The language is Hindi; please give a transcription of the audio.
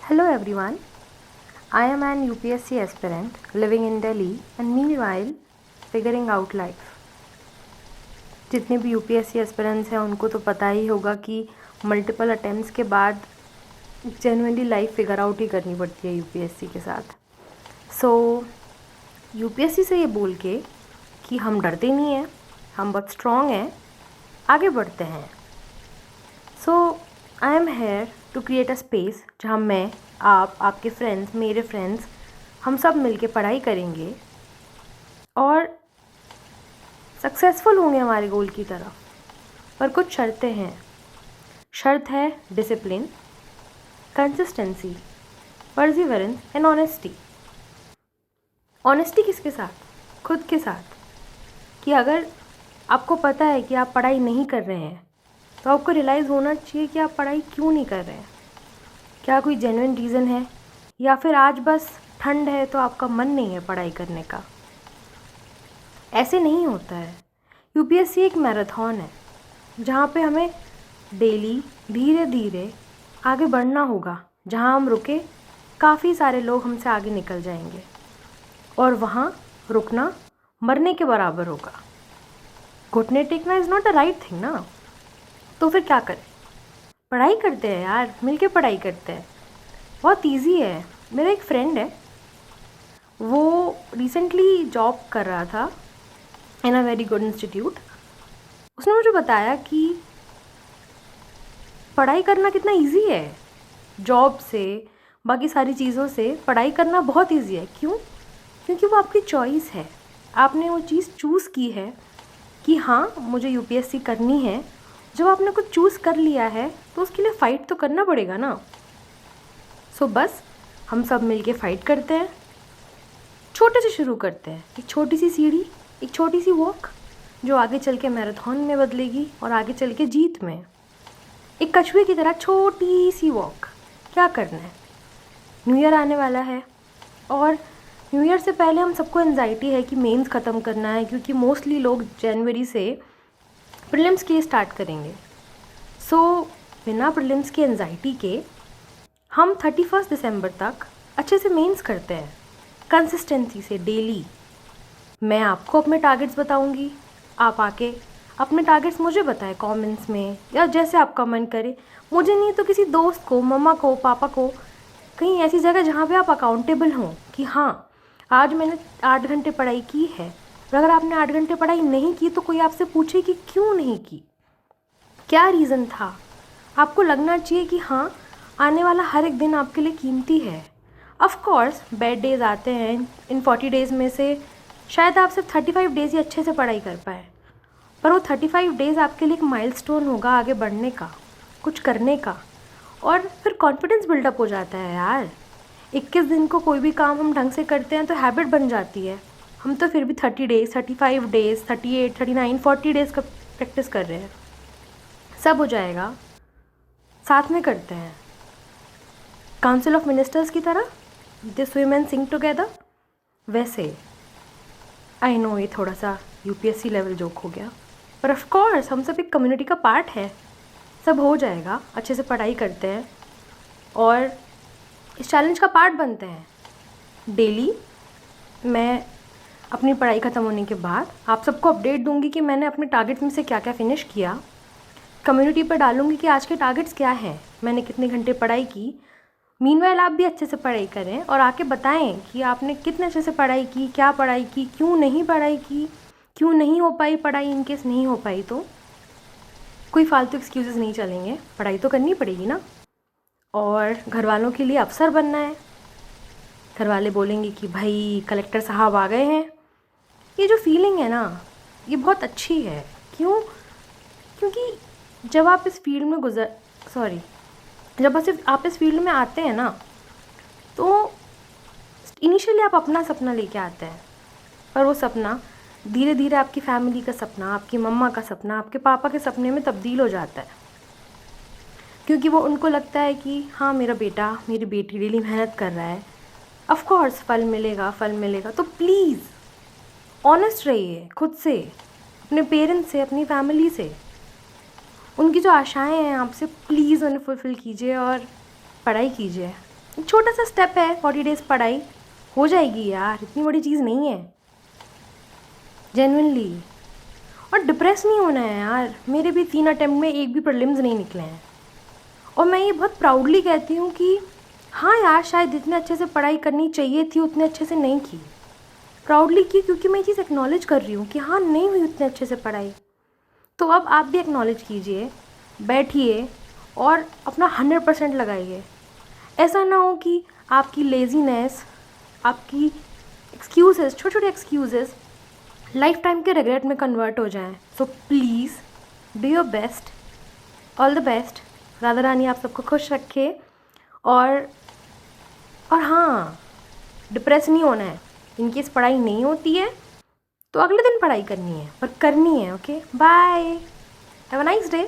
Hello everyone, I am an UPSC aspirant living in Delhi and meanwhile figuring out life. जितने भी UPSC एस्पिरेंट्स हैं उनको तो पता ही होगा कि मल्टीपल अटेम्प्ट्स के बाद जेन्युइनली लाइफ फिगर आउट ही करनी पड़ती है UPSC के साथ. सो UPSC से ये बोल के कि हम डरते नहीं हैं, हम बहुत स्ट्रॉन्ग हैं, आगे बढ़ते हैं. So I am here to create a space जहाँ मैं, आप, आपके फ्रेंड्स, मेरे फ्रेंड्स, हम सब मिलके पढ़ाई करेंगे और सक्सेसफुल होंगे हमारे गोल की तरफ. पर कुछ शर्तें हैं. शर्त है discipline, consistency, perseverance and honesty. Honesty किसके साथ? खुद के साथ. कि अगर आपको पता है कि आप पढ़ाई नहीं कर रहे हैं तो आपको रियलाइज़ होना चाहिए कि आप पढ़ाई क्यों नहीं कर रहे हैं. क्या कोई जेन्युइन रीज़न है या फिर आज बस ठंड है तो आपका मन नहीं है पढ़ाई करने का. ऐसे नहीं होता है. UPSC एक मैराथन है जहाँ पे हमें डेली धीरे धीरे आगे बढ़ना होगा. जहाँ हम रुके काफ़ी सारे लोग हमसे आगे निकल जाएंगे और वहाँ रुकना मरने के बराबर होगा. घुटने टेकना is not the right thing ना. तो फिर क्या करें? पढ़ाई करते हैं यार, मिलके पढ़ाई करते हैं. बहुत इजी है. मेरा एक फ्रेंड है, वो रिसेंटली जॉब कर रहा था इन अ वेरी गुड इंस्टीट्यूट. उसने मुझे बताया कि पढ़ाई करना कितना इजी है. जॉब से, बाकी सारी चीज़ों से पढ़ाई करना बहुत इजी है. क्यों? क्योंकि वो आपकी चॉइस है. आपने वो चीज़ चूज़ की है कि हाँ मुझे UPSC करनी है. जब आपने कुछ चूज़ कर लिया है तो उसके लिए फ़ाइट तो करना पड़ेगा ना. सो बस हम सब मिलके फ़ाइट करते हैं. छोटे से शुरू करते हैं. एक छोटी सी सीढ़ी, एक छोटी सी वॉक जो आगे चल के मैराथन में बदलेगी और आगे चल के जीत में. एक कछुए की तरह छोटी सी वॉक. क्या करना है? न्यू ईयर आने वाला है और न्यू ईयर से पहले हम सबको एंजाइटी है कि मेंस ख़त्म करना है, क्योंकि मोस्टली लोग जनवरी से प्रीलिम्स के लिए स्टार्ट करेंगे. सो बिना प्रीलिम्स की एंजाइटी के हम 31 दिसंबर तक अच्छे से मेंस करते हैं कंसिस्टेंसी से डेली. मैं आपको अपने टारगेट्स बताऊंगी, आप आके अपने टारगेट्स मुझे बताएं कमेंट्स में या जैसे आपका मन करे. मुझे नहीं तो किसी दोस्त को, मम्मा को, पापा को, कहीं ऐसी जगह जहाँ पे आप अकाउंटेबल हों कि हाँ आज मैंने 8 घंटे पढ़ाई की है. और अगर आपने 8 घंटे पढ़ाई नहीं की तो कोई आपसे पूछे कि क्यों नहीं की, क्या रीज़न था. आपको लगना चाहिए कि हाँ आने वाला हर एक दिन आपके लिए कीमती है. ऑफ कोर्स बैड डेज़ आते हैं. इन 40 डेज़ में से शायद आप सिर्फ 35 डेज़ ही अच्छे से पढ़ाई कर पाए, पर वो 35 डेज़ आपके लिए एक माइलस्टोन होगा आगे बढ़ने का, कुछ करने का. और फिर कॉन्फिडेंस बिल्डअप हो जाता है यार. 21 दिन को कोई भी काम हम ढंग से करते हैं तो हैबिट बन जाती है. हम तो फिर भी 30 डेज़, 35 डेज़, 38, 39, 40 डेज़ का प्रैक्टिस कर रहे हैं. सब हो जाएगा. साथ में करते हैं. काउंसिल ऑफ मिनिस्टर्स की तरह दिस वीमेन सिंग टुगेदर. वैसे आई नो ये थोड़ा सा UPSC लेवल जोक हो गया, पर ऑफ कोर्स हम सब एक कम्युनिटी का पार्ट है. सब हो जाएगा. अच्छे से पढ़ाई करते हैं और इस चैलेंज का पार्ट बनते हैं. डेली मैं अपनी पढ़ाई ख़त्म होने के बाद आप सबको अपडेट दूंगी कि मैंने अपने टारगेट्स में से क्या क्या फ़िनिश किया. कम्युनिटी पर डालूंगी कि आज के टारगेट्स क्या हैं, मैंने कितने घंटे पढ़ाई की. मीनवाइल आप भी अच्छे से पढ़ाई करें और आके बताएं कि आपने कितने अच्छे से पढ़ाई की, क्या पढ़ाई की, क्यों नहीं पढ़ाई की, क्यों नहीं हो पाई पढ़ाई. इनकेस नहीं हो पाई तो कोई फालतू एक्सक्यूज़ नहीं चलेंगे. पढ़ाई तो करनी पड़ेगी ना. और घर वालों के लिए अफसर बनना है. घर वाले बोलेंगे कि भाई कलेक्टर साहब आ गए हैं. ये जो फीलिंग है ना, ये बहुत अच्छी है. क्यों? क्योंकि जब आप इस फील्ड में जब आप इस फील्ड में आते हैं ना तो इनिशियली आप अपना सपना लेके आते हैं, पर वो सपना धीरे धीरे आपकी फैमिली का सपना, आपकी मम्मा का सपना, आपके पापा के सपने में तब्दील हो जाता है. क्योंकि वो उनको लगता है कि हाँ मेरा बेटा, मेरी बेटी डेली मेहनत कर रहा है, ऑफ कोर्स फल मिलेगा, फल मिलेगा. तो प्लीज़ ऑनेस्ट रहिए खुद से, अपने पेरेंट्स से, अपनी फैमिली से. उनकी जो आशाएं हैं आपसे, प्लीज़ उन्हें फुलफ़िल कीजिए और पढ़ाई कीजिए. एक छोटा सा स्टेप है, 40 डेज़ पढ़ाई हो जाएगी यार, इतनी बड़ी चीज़ नहीं है जेन्युइनली। और डिप्रेस नहीं होना है यार, मेरे भी 3 अटेम्प्ट में एक भी प्रीलिम्स नहीं निकले हैं, और मैं ये बहुत प्राउडली कहती हूँ कि हाँ यार, शायद जितने अच्छे से पढ़ाई करनी चाहिए थी उतने अच्छे से नहीं की। प्राउडली की, क्योंकि मैं ये चीज़ एक्नॉलेज कर रही हूँ कि हाँ, नहीं हुई उतने अच्छे से पढ़ाई। तो अब आप भी एक्नॉलेज कीजिए, बैठिए और अपना 100% लगाइए। ऐसा ना हो कि आपकी लेज़ीनेस, आपकी एक्सक्यूज़ेस, छोटे छोटे एक्सक्यूज़ेस लाइफ टाइम के रिग्रेट में कन्वर्ट हो जाएं। So please do your best, all the best. Radha Rani आप सबको खुश रखे। और हाँ, डिप्रेस नहीं होना है। इनकेस पढ़ाई नहीं होती है तो अगले दिन पढ़ाई करनी है, पर करनी है। Okay, bye, have a nice day.